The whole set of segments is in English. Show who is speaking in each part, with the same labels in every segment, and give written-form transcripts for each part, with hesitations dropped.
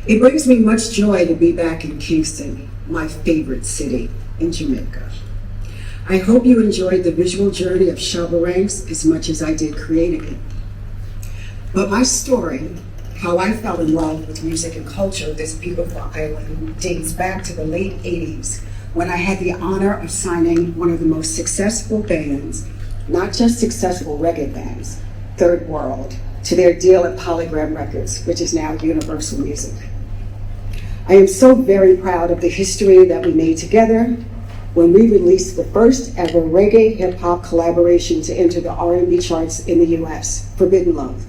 Speaker 1: It brings me much joy to be back in Kingston, my favorite city in Jamaica. I hope you enjoyed the visual journey of Shabba Ranks as much as I did creating it. But my story, how I fell in love with music and culture of this beautiful island, dates back to the late 80s when I had the honor of signing one of the most successful bands, not just successful reggae bands, Third World, to their deal at Polygram Records, which is now Universal Music. I am so very proud of the history that we made together when we released the first ever reggae hip-hop collaboration to enter the R&B charts in the US, Forbidden Love,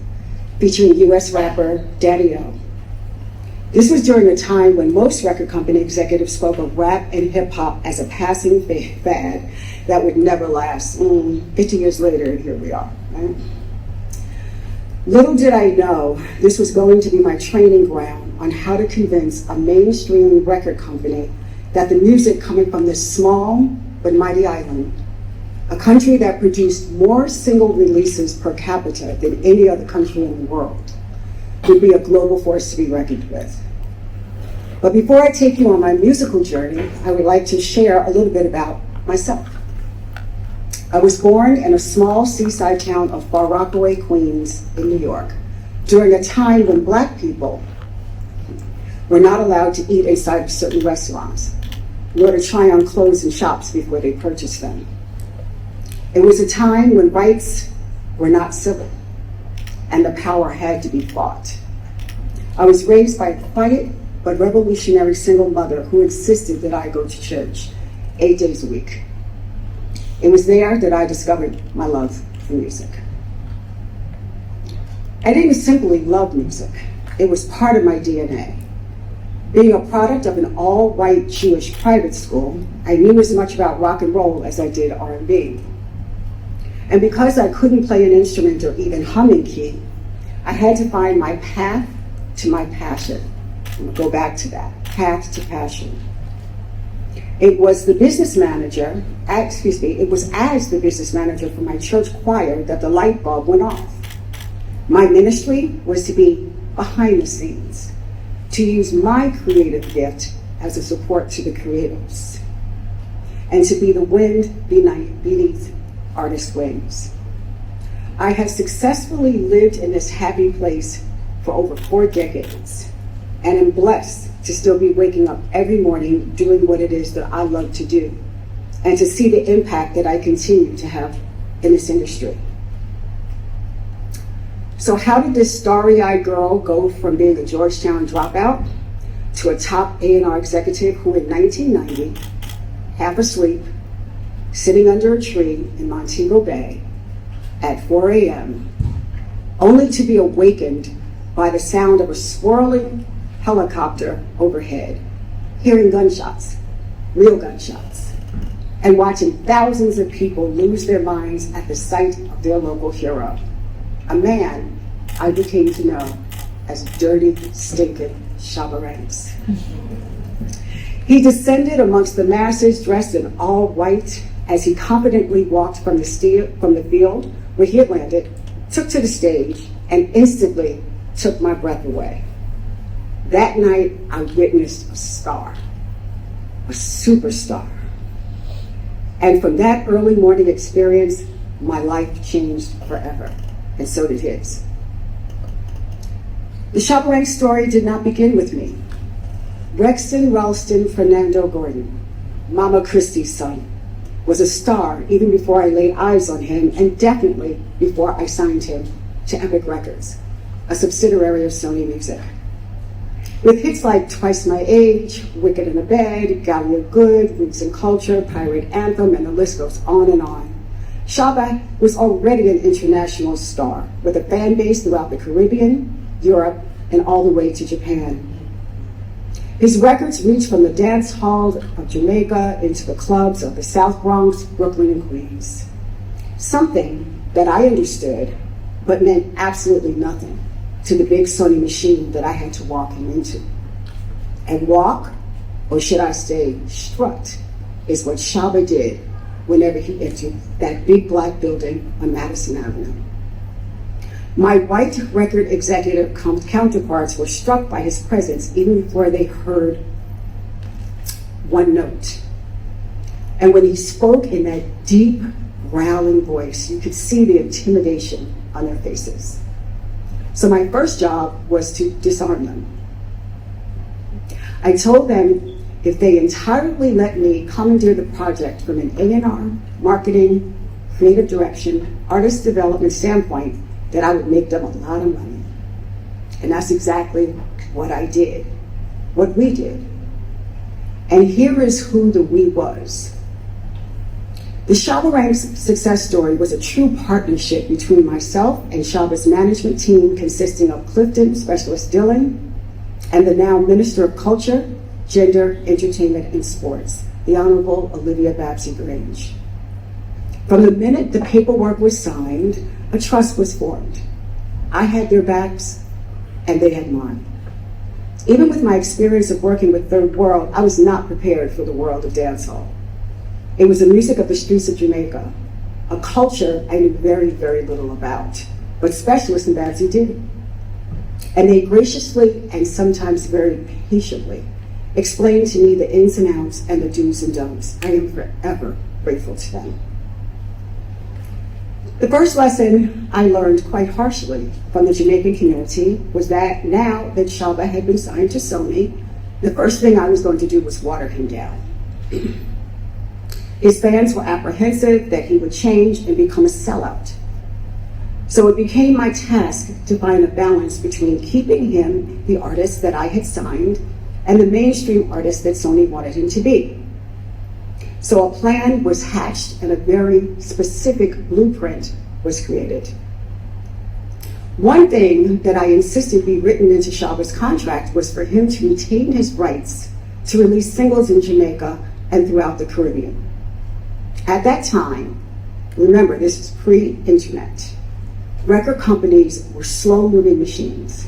Speaker 1: featuring US rapper Daddy O. This was during a time when most record company executives spoke of rap and hip-hop as a passing fad that would never last. 50 years later, here we are, right? Little did I know this was going to be my training ground on how to convince a mainstream record company that the music coming from this small but mighty island, a country that produced more single releases per capita than any other country in the world, would be a global force to be reckoned with. But before I take you on my musical journey, I would like to share a little bit about myself. I was born in a small seaside town of Far Rockaway, Queens, in New York, during a time when Black people were not allowed to eat inside of certain restaurants, nor to try on clothes in shops before they purchased them. It was a time when rights were not civil, and the power had to be fought. I was raised by a quiet but revolutionary single mother who insisted that I go to church 8 days a week. It was there that I discovered my love for music. I didn't simply love music. It was part of my DNA. Being a product of an all-white Jewish private school, I knew as much about rock and roll as I did R&B. And because I couldn't play an instrument or even hum in key, I had to find my path to my passion. I'm gonna go back to that, path to passion. It was as the business manager for my church choir that the light bulb went off. My ministry was to be behind the scenes, to use my creative gift as a support to the creatives, and to be the wind beneath artists' wings. I have successfully lived in this happy place for over 4 decades, and am blessed to still be waking up every morning doing what it is that I love to do, and to see the impact that I continue to have in this industry. So how did this starry-eyed girl go from being a Georgetown dropout to a top A&R executive who in 1990, half asleep, sitting under a tree in Montego Bay at 4 a.m., only to be awakened by the sound of a swirling helicopter overhead, hearing gunshots, real gunshots, and watching thousands of people lose their minds at the sight of their local hero, a man I became to know as Dutty Stinkin Shabba Ranks. He descended amongst the masses dressed in all white as he confidently walked from the field where he had landed, took to the stage, and instantly took my breath away. That night, I witnessed a star, a superstar. And from that early morning experience, my life changed forever, and so did his. The Shabba Ranks story did not begin with me. Rexton Ralston Fernando Gordon, Mama Christie's son, was a star even before I laid eyes on him, and definitely before I signed him to Epic Records, a subsidiary of Sony Music. With hits like Twice My Age, Wicked in the Bed, Gallia Good, Roots and Culture, Pirate Anthem, and the list goes on and on. Shabba was already an international star with a fan base throughout the Caribbean, Europe, and all the way to Japan. His records reached from the dance hall of Jamaica into the clubs of the South Bronx, Brooklyn, and Queens. Something that I understood, but meant absolutely nothing to the big Sony machine that I had to walk him into. And walk, or should I say strut, is what Shabba did whenever he entered that big black building on Madison Avenue. My white record executive counterparts were struck by his presence even before they heard one note. And when he spoke in that deep, growling voice, you could see the intimidation on their faces. So my first job was to disarm them. I told them if they entirely let me commandeer the project from an A&R, marketing, creative direction, artist development standpoint, that I would make them a lot of money. And that's exactly what I did, what we did. And here is who the we was. The Shabba Ranks success story was a true partnership between myself and Shabba's management team consisting of Clifton Specialist Dylan and the now Minister of Culture, Gender, Entertainment, and Sports, the Honorable Olivia Babsey-Grange. From the minute the paperwork was signed, a trust was formed. I had their backs, and they had mine. Even with my experience of working with Third World, I was not prepared for the world of dancehall. It was the music of the streets of Jamaica, a culture I knew very, very little about, but specialists in Babsy did. And they graciously and sometimes very patiently explained to me the ins and outs and the do's and don'ts. I am forever grateful to them. The first lesson I learned quite harshly from the Jamaican community was that now that Shabba had been signed to Sony, the first thing I was going to do was water him down. His fans were apprehensive that he would change and become a sellout. So it became my task to find a balance between keeping him the artist that I had signed and the mainstream artist that Sony wanted him to be. So a plan was hatched and a very specific blueprint was created. One thing that I insisted be written into Shabba's contract was for him to retain his rights to release singles in Jamaica and throughout the Caribbean. At that time, remember this is pre-internet, record companies were slow-moving machines.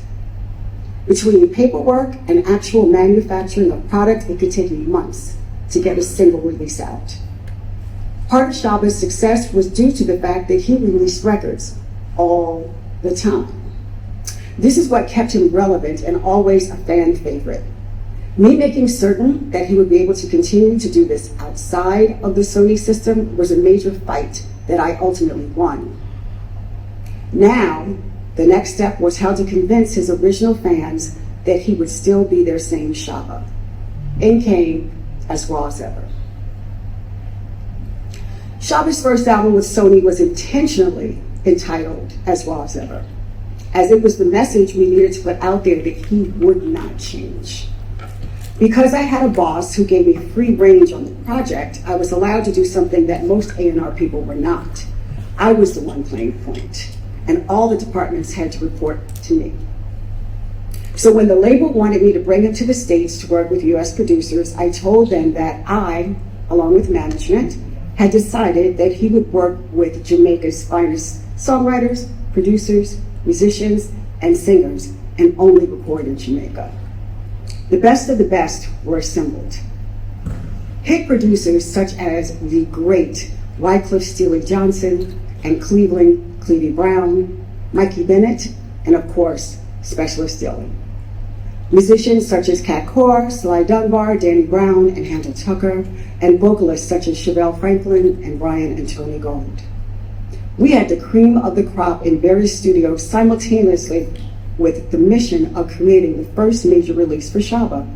Speaker 1: Between paperwork and actual manufacturing of product, it could take months to get a single release out. Part of Shabba's success was due to the fact that he released records all the time. This is what kept him relevant and always a fan favorite. Me making certain that he would be able to continue to do this outside of the Sony system was a major fight that I ultimately won. Now, the next step was how to convince his original fans that he would still be their same Shabba. In came As Raw as Ever. Shabba's first album with Sony was intentionally entitled As Raw as Ever, as it was the message we needed to put out there that he would not change. Because I had a boss who gave me free range on the project, I was allowed to do something that most A&R people were not. I was the one playing point, and all the departments had to report to me. So when the label wanted me to bring him to the States to work with US producers, I told them that I, along with management, had decided that he would work with Jamaica's finest songwriters, producers, musicians, and singers, and only record in Jamaica. The best of the best were assembled. Hit producers such as the great Wycliffe Steely Johnson and Cleveland Clevie Brown, Mikey Bennett, and of course, Specialist Dylan. Musicians such as Cat Core, Sly Dunbar, Danny Brown, and Handel Tucker, and vocalists such as Shabbal Franklin and Brian and Tony Gold. We had the cream of the crop in various studios simultaneously with the mission of creating the first major release for Shabba,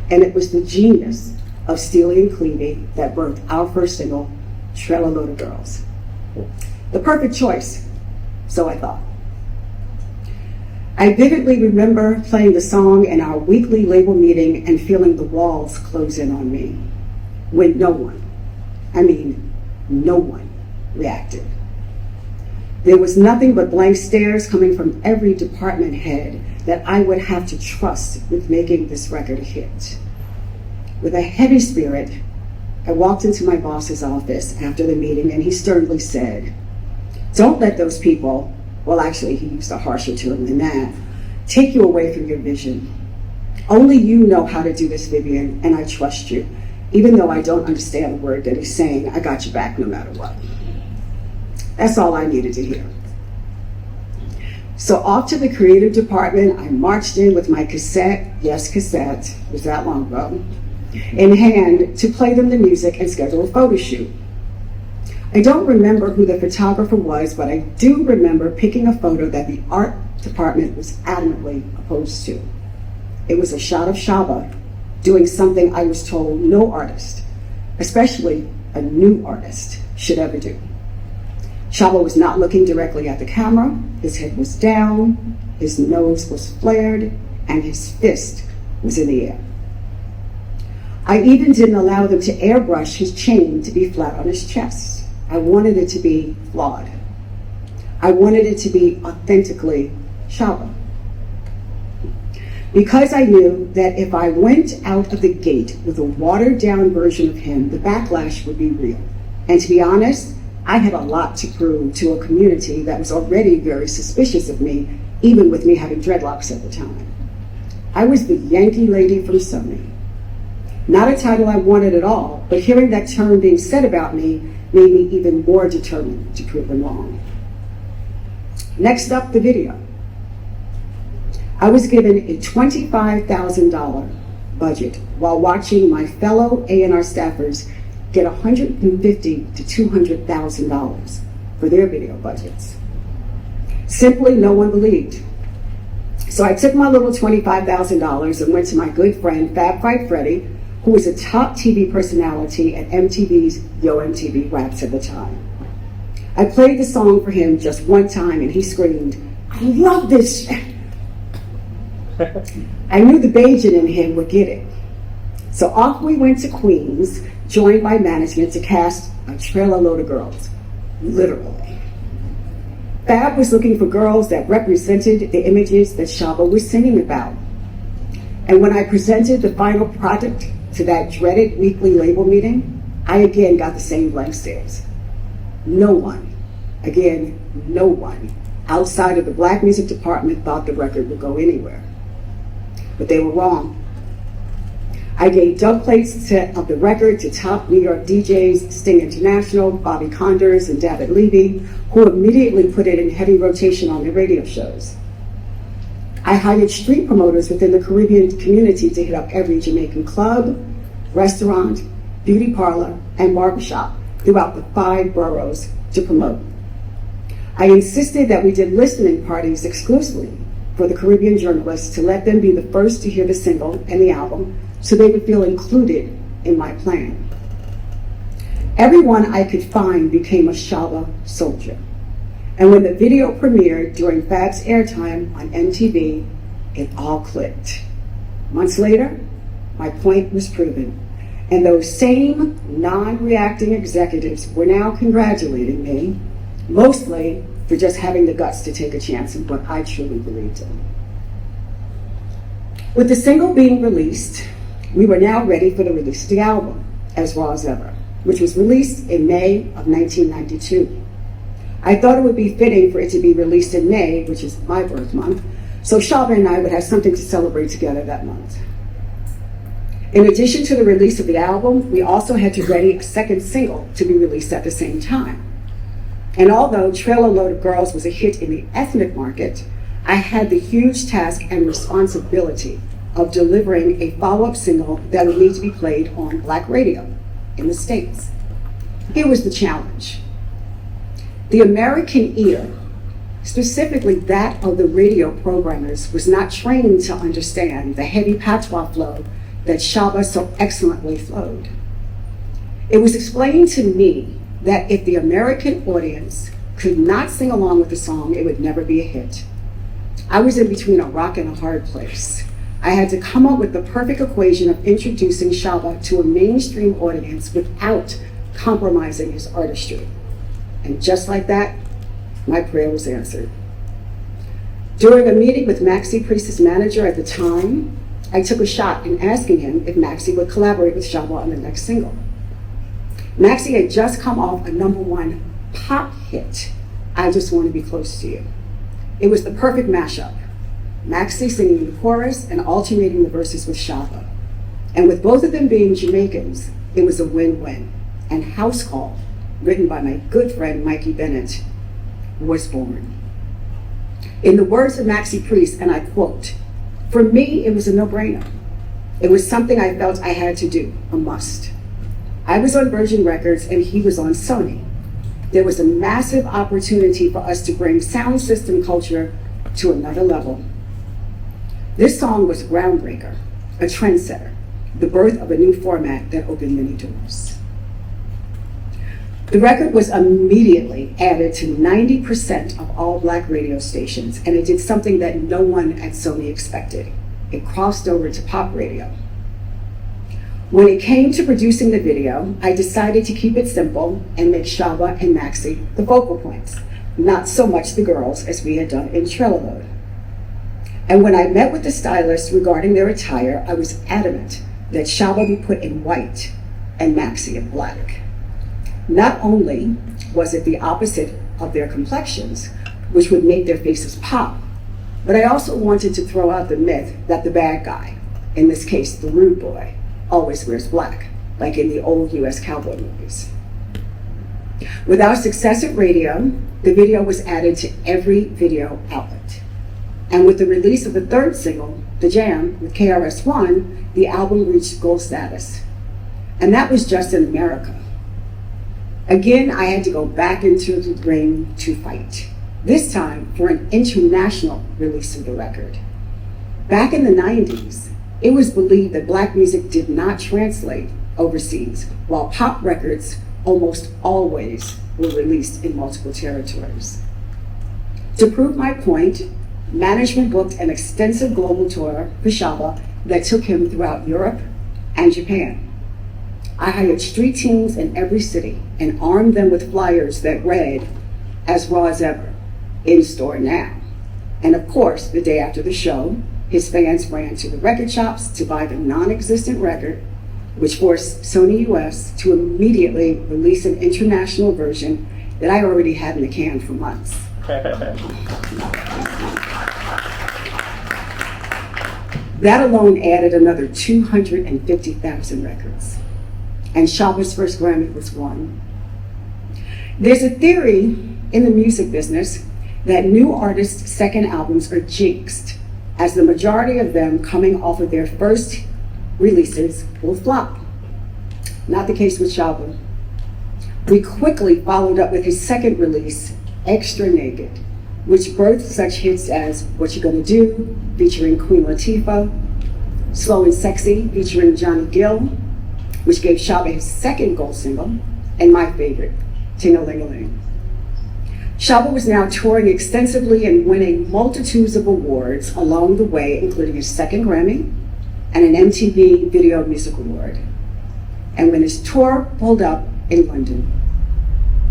Speaker 1: and it was the genius of Steely and Clevie that birthed our first single, Trella-Loda Girls. The perfect choice, so I thought. I vividly remember playing the song in our weekly label meeting and feeling the walls close in on me when no one reacted. There was nothing but blank stares coming from every department head that I would have to trust with making this record a hit. With a heavy spirit, I walked into my boss's office after the meeting and he sternly said, "Don't let those people," well actually he used a harsher term than that, "take you away from your vision. Only you know how to do this, Vivian, and I trust you. Even though I don't understand the word that he's saying, I got your back no matter what." That's all I needed to hear. So off to the creative department, I marched in with my cassette, yes, cassette, it was that long ago, in hand to play them the music and schedule a photo shoot. I don't remember who the photographer was, but I do remember picking a photo that the art department was adamantly opposed to. It was a shot of Shabba doing something I was told no artist, especially a new artist, should ever do. Shabbal was not looking directly at the camera, his head was down, his nose was flared, and his fist was in the air. I even didn't allow them to airbrush his chain to be flat on his chest. I wanted it to be flawed. I wanted it to be authentically Shabbal. Because I knew that if I went out of the gate with a watered down version of him, the backlash would be real. And to be honest, I had a lot to prove to a community that was already very suspicious of me, even with me having dreadlocks at the time. I was the Yankee lady from Sony. Not a title I wanted at all, but hearing that term being said about me made me even more determined to prove them wrong. Next up, the video. I was given a $25,000 budget while watching my fellow A&R staffers get $150,000 to $200,000 for their video budgets. Simply no one believed. So I took my little $25,000 and went to my good friend Fab Fight Freddy, who was a top TV personality at MTV's Yo MTV Raps at the time. I played the song for him just one time and he screamed, "I love this shit." I knew the Bajan in him would get it. So off we went to Queens, joined by management to cast a trailer load of girls, literally. Fab was looking for girls that represented the images that Shabbal was singing about. And when I presented the final product to that dreaded weekly label meeting, I again got the same blank stares. No one, again, no one, outside of the black music department thought the record would go anywhere. But they were wrong. I gave dub plates of the record to top New York DJs, Sting International, Bobby Condors, and David Levy, who immediately put it in heavy rotation on their radio shows. I hired street promoters within the Caribbean community to hit up every Jamaican club, restaurant, beauty parlor, and barbershop throughout the 5 boroughs to promote. I insisted that we did listening parties exclusively for the Caribbean journalists to let them be the first to hear the single and the album so they would feel included in my plan. Everyone I could find became a Shabba soldier. And when the video premiered during Fab's airtime on MTV, it all clicked. Months later, my point was proven. And those same non-reacting executives were now congratulating me, mostly for just having the guts to take a chance in what I truly believed in. With the single being released, we were now ready for the release of the album, As Raw as Ever, which was released in May of 1992. I thought it would be fitting for it to be released in May, which is my birth month, so Shabba and I would have something to celebrate together that month. In addition to the release of the album, we also had to ready a second single to be released at the same time. And although Trailer Load of Girls was a hit in the ethnic market, I had the huge task and responsibility of delivering a follow-up single that would need to be played on Black radio in the States. Here was the challenge. The American ear, specifically that of the radio programmers, was not trained to understand the heavy patois flow that Shabba so excellently flowed. It was explained to me that if the American audience could not sing along with the song, it would never be a hit. I was in between a rock and a hard place. I had to come up with the perfect equation of introducing Shabba to a mainstream audience without compromising his artistry. And just like that, my prayer was answered. During a meeting with Maxi Priest's manager at the time, I took a shot in asking him if Maxi would collaborate with Shabba on the next single. Maxi had just come off a #1 pop hit, I Just Want to Be Close to You. It was the perfect mashup. Maxi singing the chorus and alternating the verses with Shabba. And with both of them being Jamaicans, it was a win-win. And House Call, written by my good friend Mikey Bennett, was born. In the words of Maxie Priest, and I quote, "For me, it was a no-brainer. It was something I felt I had to do, a must. I was on Virgin Records and he was on Sony. There was a massive opportunity for us to bring sound system culture to another level. This song was groundbreaker, a trendsetter, the birth of a new format that opened many doors." The record was immediately added to 90% of all Black radio stations, and it did something that no one at Sony expected. It crossed over to pop radio. When it came to producing the video, I decided to keep it simple and make Shabba and Maxie the focal points, not so much the girls as we had done in Trailer Load. And when I met with the stylist regarding their attire, I was adamant that Shabba be put in white and Maxie in black. Not only was it the opposite of their complexions, which would make their faces pop, but I also wanted to throw out the myth that the bad guy, in this case the rude boy, always wears black, like in the old US cowboy movies. With our success at radio, the video was added to every video outlet. And with the release of the third single, The Jam, with KRS-One, the album reached gold status. And that was just in America. Again, I had to go back into the ring to fight, this time for an international release of the record. Back in the 90s, it was believed that Black music did not translate overseas, while pop records almost always were released in multiple territories. To prove my point, management booked an extensive global tour for Shabba that took him throughout Europe and Japan. I hired street teams in every city and armed them with flyers that read, "As raw as ever, in store now." And of course, the day after the show, his fans ran to the record shops to buy the non-existent record, which forced Sony US to immediately release an international version that I already had in the can for months. That alone added another 250,000 records. And Shabba's first Grammy was won. There's a theory in the music business that new artists' second albums are jinxed, as the majority of them coming off of their first releases will flop. Not the case with Shabba. We quickly followed up with his second release, Extra Naked, which birthed such hits as What You Gonna Do, featuring Queen Latifah, Slow and Sexy, featuring Johnny Gill, which gave Shabba his second gold single, and my favorite, Ting-a-ling-a-ling. Shabba was now touring extensively and winning multitudes of awards along the way, including his second Grammy and an MTV Video Music Award. And when his tour pulled up in London,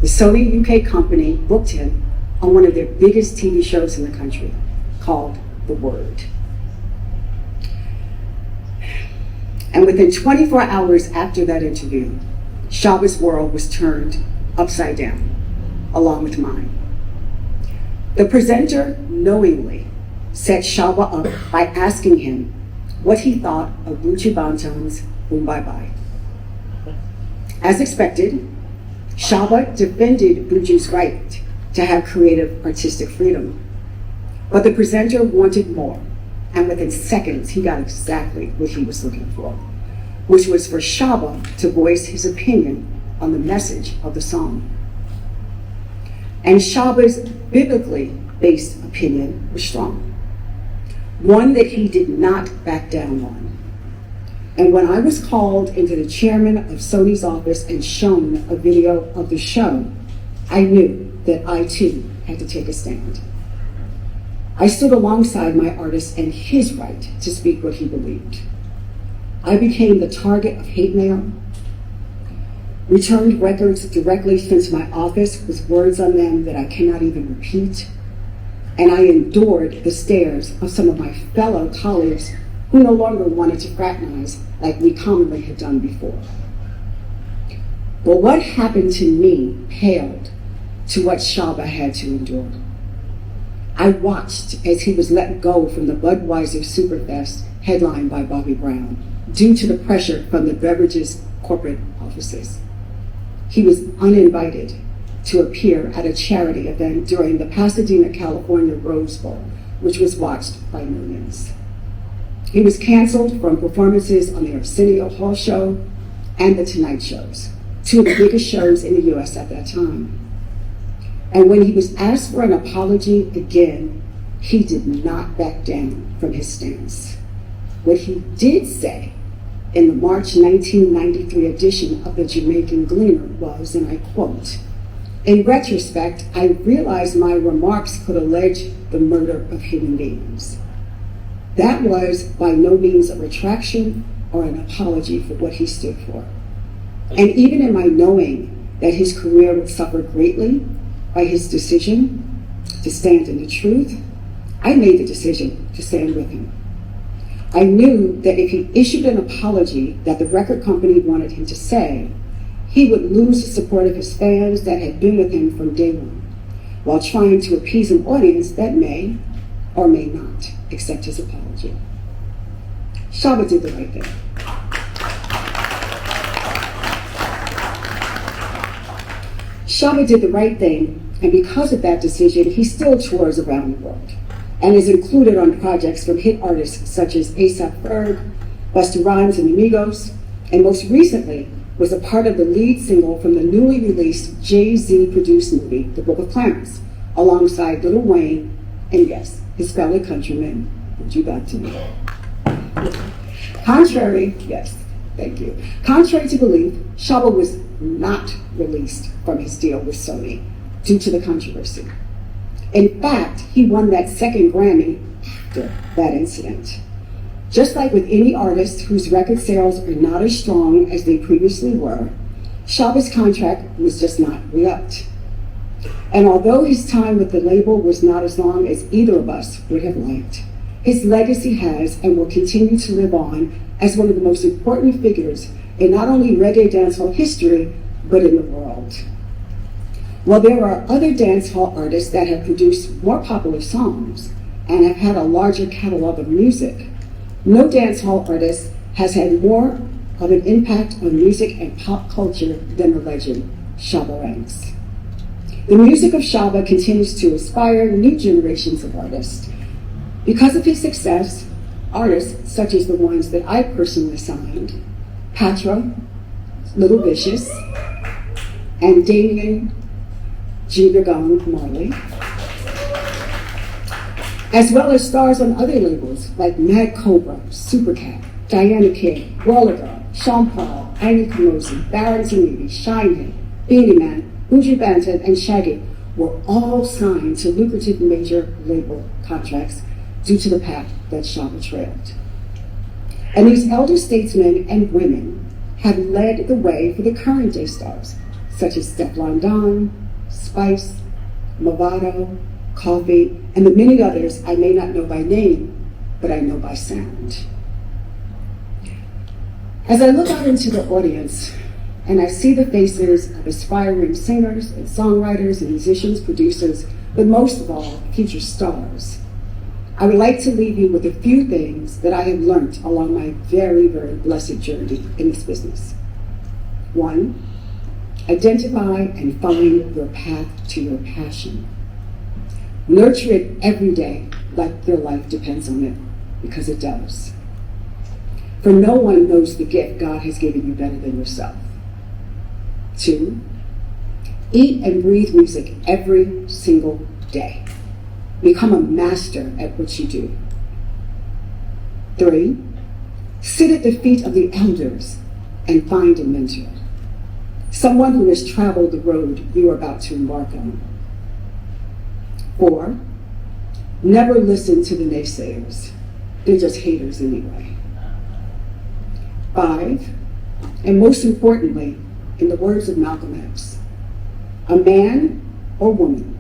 Speaker 1: the Sony UK company booked him on one of their biggest TV shows in the country, called The Word. And within 24 hours after that interview, Shabba's world was turned upside down, along with mine. The presenter knowingly set Shabba up by asking him what he thought of Buju Banton's Boom Bye Bye. As expected, Shabba defended Buju's right to have creative artistic freedom. But the presenter wanted more, and within seconds he got exactly what he was looking for, which was for Shabba to voice his opinion on the message of the song. And Shabba's biblically based opinion was strong, one that he did not back down on. And when I was called into the chairman of Sony's office and shown a video of the show, I knew that I too had to take a stand. I stood alongside my artist and his right to speak what he believed. I became the target of hate mail, returned records directly sent to my office with words on them that I cannot even repeat, and I endured the stares of some of my fellow colleagues who no longer wanted to fraternize like we commonly had done before. But what happened to me paled to what Shabba had to endure. I watched as he was let go from the Budweiser Superfest headlined by Bobby Brown due to the pressure from the beverages corporate offices. He was uninvited to appear at a charity event during the Pasadena, California Rose Bowl, which was watched by millions. He was canceled from performances on the Arsenio Hall Show and The Tonight Shows, two of the biggest shows in the US at that time. And when he was asked for an apology again, he did not back down from his stance. What he did say in the March 1993 edition of the Jamaican Gleaner was, and I quote, "In retrospect, I realized my remarks could allege the murder of human beings. That was by no means a retraction or an apology for what he stood for. And even in my knowing that his career would suffer greatly by his decision to stand in the truth, I made the decision to stand with him. I knew that if he issued an apology that the record company wanted him to say, he would lose the support of his fans that had been with him from day one, while trying to appease an audience that may or may not accept his apology." Shabba did the right thing. Shabba did the right thing, and because of that decision, he still tours around the world and is included on projects from hit artists such as A$AP Ferg, Busta Rhymes and Amigos, and most recently was a part of the lead single from the newly released Jay-Z produced movie, The Book of Clarence, alongside Lil Wayne and, yes, his fellow countryman, Buju Banton. Contrary to belief, Shabbal was not released from his deal with Sony due to the controversy. In fact, he won that second Grammy after that incident. Just like with any artist whose record sales are not as strong as they previously were, Shabba's contract was just not re-upped. And although his time with the label was not as long as either of us would have liked, his legacy has and will continue to live on as one of the most important figures in not only reggae dancehall history, but in the world. While there are other dancehall artists that have produced more popular songs and have had a larger catalog of music, no dancehall artist has had more of an impact on music and pop culture than the legend Shabba Ranks. The music of Shabba continues to inspire new generations of artists. Because of his success, artists such as the ones that I personally signed, Patra, Little Vicious, and Damien Junior Gong Marley, as well as stars on other labels like Mad Cobra, Supercat, Diana King, Roller Girl, Sean Paul, Annie Kamosi, Barrington Levy, Shinehead, Beanie Man, Buju Banton, and Shaggy were all signed to lucrative major label contracts due to the path that Shabba trailed. And these elder statesmen and women have led the way for the current day stars, such as Stefflon Don, Spice, Movado, Coffee, and the many others I may not know by name, but I know by sound. As I look out into the audience and I see the faces of aspiring singers and songwriters and musicians, producers, but most of all, future stars, I would like to leave you with a few things that I have learned along my very, very blessed journey in this business. 1, identify and find your path to your passion. Nurture it every day like your life depends on it, because it does. For no one knows the gift God has given you better than yourself. 2, eat and breathe music every single day. Become a master at what you do. 3, sit at the feet of the elders and find a mentor. Someone who has traveled the road you are about to embark on. 4, never listen to the naysayers. They're just haters anyway. 5, and most importantly, in the words of Malcolm X, a man or woman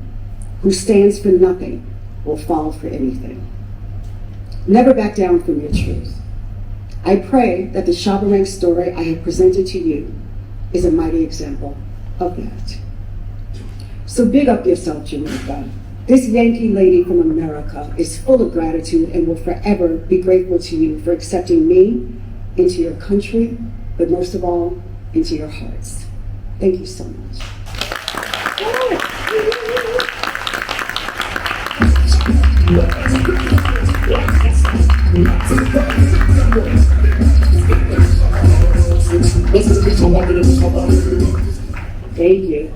Speaker 1: who stands for nothing will fall for anything. Never back down from your truth. I pray that the Shabba Ranks story I have presented to you is a mighty example of that. So big up yourself, Jamaica. This Yankee lady from America is full of gratitude and will forever be grateful to you for accepting me into your country, but most of all, into your hearts. Thank you so much.
Speaker 2: Thank you.